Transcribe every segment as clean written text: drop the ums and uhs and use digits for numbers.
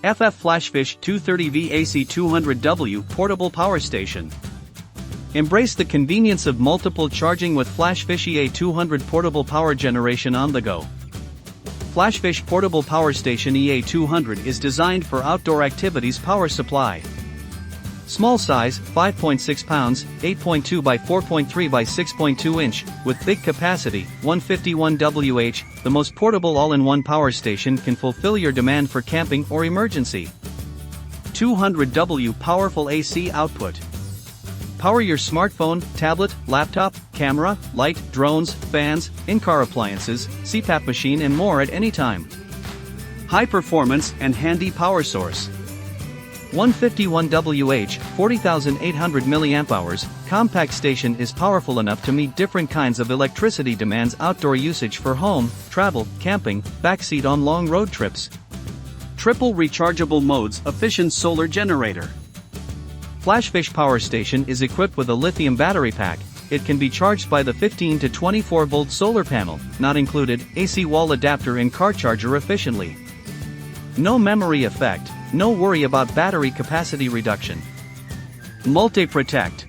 FF Flashfish 230V AC 200W Portable Power Station. Embrace the convenience of multiple charging with Flashfish EA200 Portable Power Generation on the go. Flashfish Portable Power Station EA200 is designed for outdoor activities power supply. Small size, 5.6 pounds, 8.2 by 4.3 by 6.2 inch, with big capacity, 151 Wh, the most portable all-in-one power station can fulfill your demand for camping or emergency. 200W powerful AC output. Power your smartphone, tablet, laptop, camera, light, drones, fans, in-car appliances, CPAP machine and more at any time. High performance and handy power source. 151 Wh, 40,800 mAh, compact station is powerful enough to meet different kinds of electricity demands. Outdoor usage for home, travel, camping, backseat on long road trips. Triple rechargeable modes, efficient solar generator. Flashfish Power Station is equipped with a lithium battery pack. It can be charged by the 15 to 24 volt solar panel, not included, AC wall adapter and car charger efficiently. No memory effect, no worry about battery capacity reduction. Multi-Protect.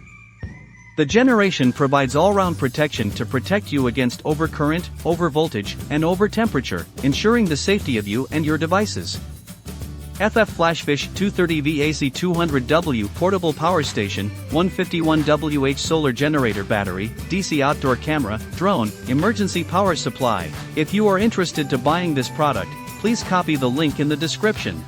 The generation provides all-round protection to protect you against overcurrent, overvoltage, and overtemperature, ensuring the safety of you and your devices. FF Flashfish 230V AC 200W Portable Power Station, 151 Wh Solar Generator Battery, DC Outdoor Camera, Drone, Emergency Power Supply. If you are interested to buying this product, please copy the link in the description.